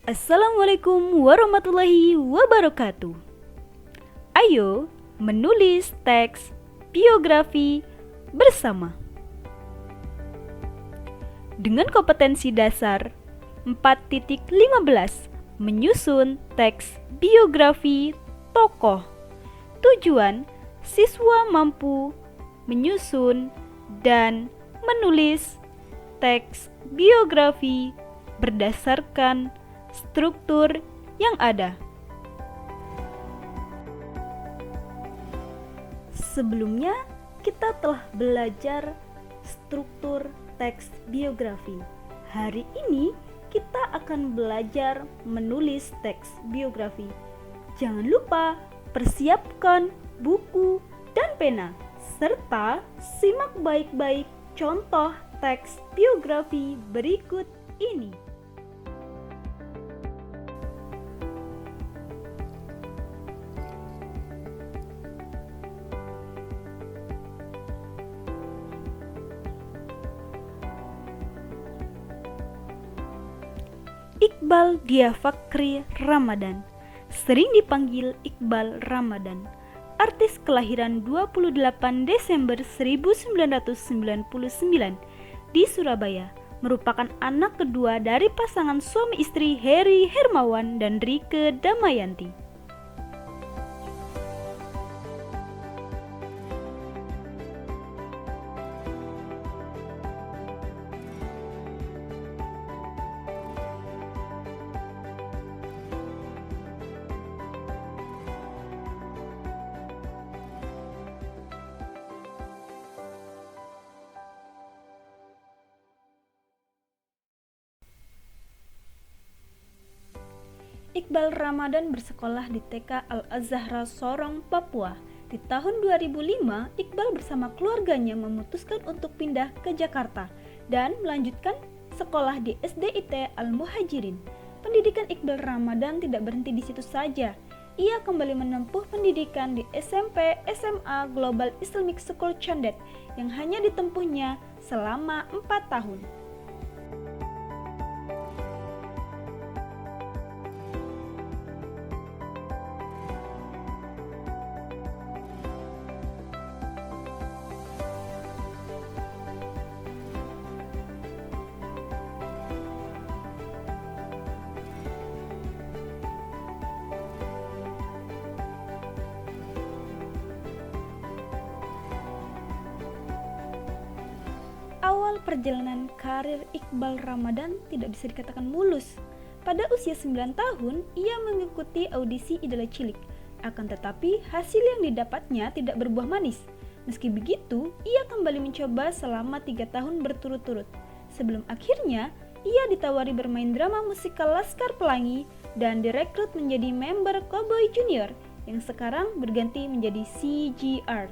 Assalamualaikum warahmatullahi wabarakatuh. Ayo menulis teks biografi bersama. Dengan kompetensi dasar 4.15 menyusun teks biografi tokoh. Tujuan siswa mampu menyusun dan menulis teks biografi berdasarkan struktur yang ada. Sebelumnya, kita telah belajar struktur teks biografi. Hari ini, kita akan belajar menulis teks biografi. Jangan lupa persiapkan buku dan pena, serta simak baik-baik contoh teks biografi berikut ini. Iqbal Diafakhri Ramadhan, sering dipanggil Iqbal Ramadan, artis kelahiran 28 Desember 1999 di Surabaya, merupakan anak kedua dari pasangan suami istri Heri Hermawan dan Rieke Damayanti. Iqbal Ramadan bersekolah di TK Al-Azhar Sorong, Papua. Di tahun 2005, Iqbal bersama keluarganya memutuskan untuk pindah ke Jakarta dan melanjutkan sekolah di SDIT Al-Muhajirin. Pendidikan Iqbal Ramadan tidak berhenti di situ saja. Ia kembali menempuh pendidikan di SMP SMA Global Islamic School Condet yang hanya ditempuhnya selama 4 tahun. Awal perjalanan karir Iqbal Ramadan tidak bisa dikatakan mulus. Pada usia 9 tahun, ia mengikuti audisi Idola Cilik. Akan tetapi, hasil yang didapatnya tidak berbuah manis. Meski begitu, ia kembali mencoba selama 3 tahun berturut-turut. Sebelum akhirnya, ia ditawari bermain drama musikal Laskar Pelangi dan direkrut menjadi member Cowboy Junior yang sekarang berganti menjadi CGR.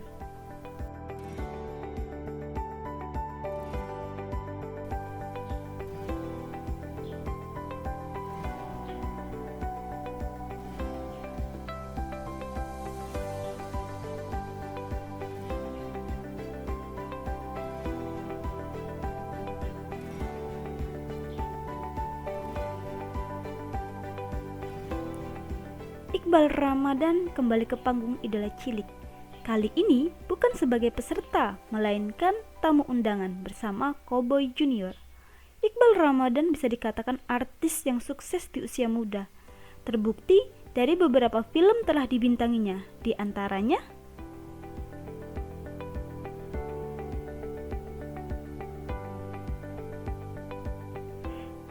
Iqbal Ramadan kembali ke panggung Idola Cilik. Kali ini bukan sebagai peserta, melainkan tamu undangan bersama Cowboy Junior. Iqbal Ramadan bisa dikatakan artis yang sukses di usia muda. Terbukti dari beberapa film telah dibintanginya, di antaranya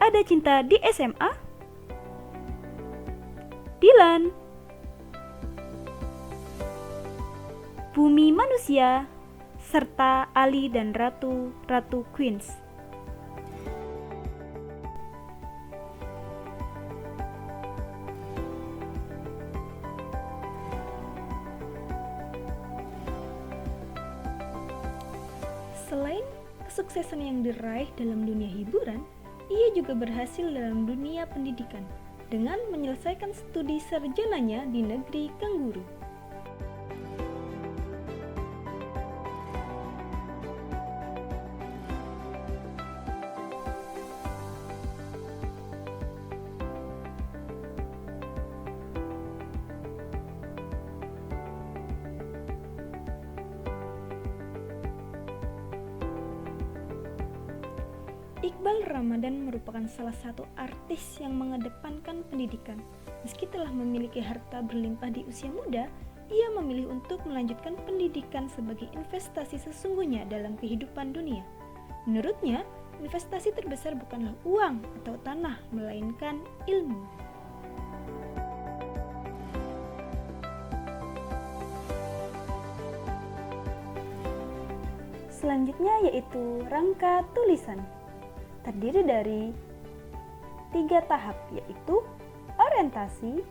Ada Cinta di SMA, Dilan, Bumi Manusia, serta Ali dan Ratu Queens. Selain kesuksesan yang diraih dalam dunia hiburan, ia juga berhasil dalam dunia pendidikan dengan menyelesaikan studi sarjananya di negeri Kangguru. Iqbal Ramadan merupakan salah satu artis yang mengedepankan pendidikan. Meski telah memiliki harta berlimpah di usia muda, ia memilih untuk melanjutkan pendidikan sebagai investasi sesungguhnya dalam kehidupan dunia. Menurutnya, investasi terbesar bukanlah uang atau tanah, melainkan ilmu. Selanjutnya yaitu rangka tulisan. Terdiri dari 3 tahap, yaitu orientasi,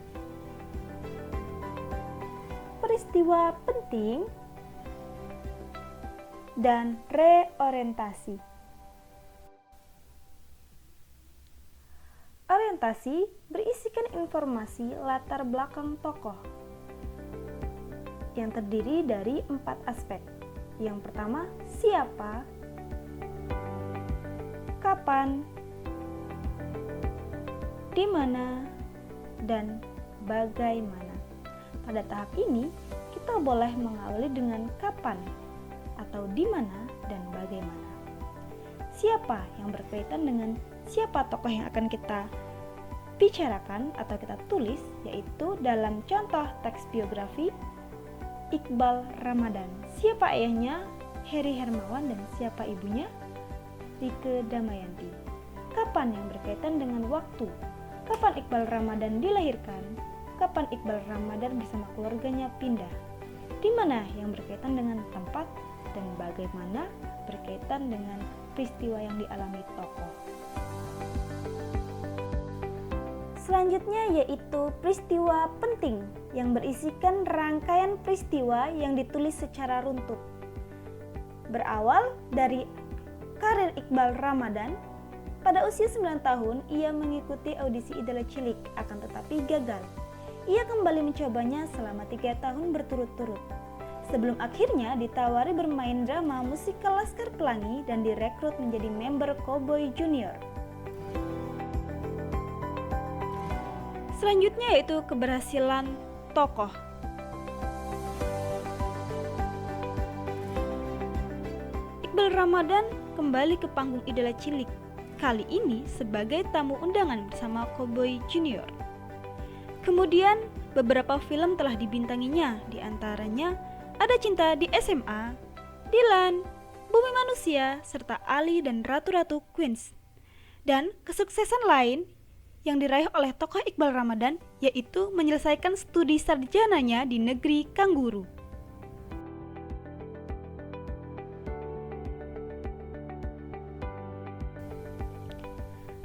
peristiwa penting, dan reorientasi. Orientasi berisikan informasi latar belakang tokoh yang terdiri dari 4 aspek. Yang pertama, siapa, kapan, di mana, dan bagaimana. Pada tahap ini, kita boleh mengawali dengan kapan atau di mana dan bagaimana. Siapa yang berkaitan dengan siapa tokoh yang akan kita bicarakan atau kita tulis, yaitu dalam contoh teks biografi Iqbal Ramadan. Siapa ayahnya? Heri Hermawan. Dan siapa ibunya? Rieke Damayanti. Kapan yang berkaitan dengan waktu? Kapan Iqbal Ramadan dilahirkan? Kapan Iqbal Ramadan bersama keluarganya pindah? Di mana yang berkaitan dengan tempat? Dan bagaimana berkaitan dengan peristiwa yang dialami tokoh. Selanjutnya yaitu peristiwa penting yang berisikan rangkaian peristiwa yang ditulis secara runtut. Berawal dari karir Iqbal Ramadan, pada usia 9 tahun ia mengikuti audisi Idola Cilik, akan tetapi gagal. Ia kembali mencobanya selama 3 tahun berturut-turut. Sebelum akhirnya ditawari bermain drama musikal Laskar Pelangi dan direkrut menjadi member Cowboy Junior. Selanjutnya yaitu keberhasilan tokoh. Iqbal Ramadan kembali ke panggung Idola Cilik, kali ini sebagai tamu undangan bersama Cowboy Junior. Kemudian beberapa film telah dibintanginya, diantaranya Ada Cinta di SMA, Dilan, Bumi Manusia, serta Ali dan Ratu-Ratu Queens. Dan kesuksesan lain yang diraih oleh tokoh Iqbal Ramadan yaitu menyelesaikan studi sarjananya di negeri Kangguru.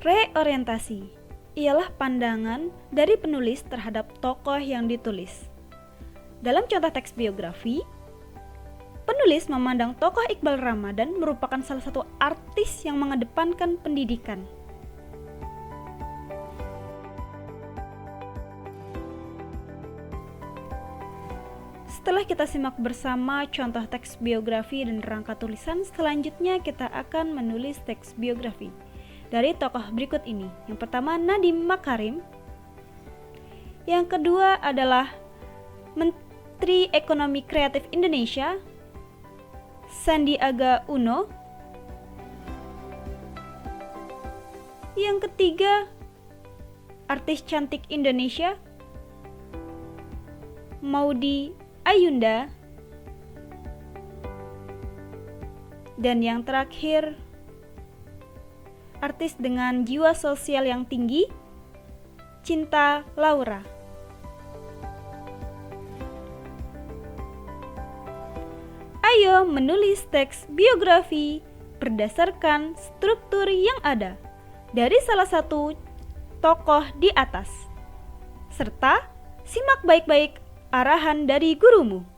Reorientasi ialah pandangan dari penulis terhadap tokoh yang ditulis. Dalam contoh teks biografi, penulis memandang tokoh Iqbal Ramadan merupakan salah satu artis yang mengedepankan pendidikan. Setelah kita simak bersama contoh teks biografi dan rangka tulisan, selanjutnya kita akan menulis teks biografi dari tokoh berikut ini. Yang pertama, Nadiem Makarim. Yang kedua adalah Menteri Ekonomi Kreatif Indonesia, Sandiaga Uno. Yang ketiga, artis cantik Indonesia, Maudy Ayunda. Dan yang terakhir, artis dengan jiwa sosial yang tinggi, Cinta Laura. Ayo menulis teks biografi berdasarkan struktur yang ada dari salah satu tokoh di atas, serta simak baik-baik arahan dari gurumu.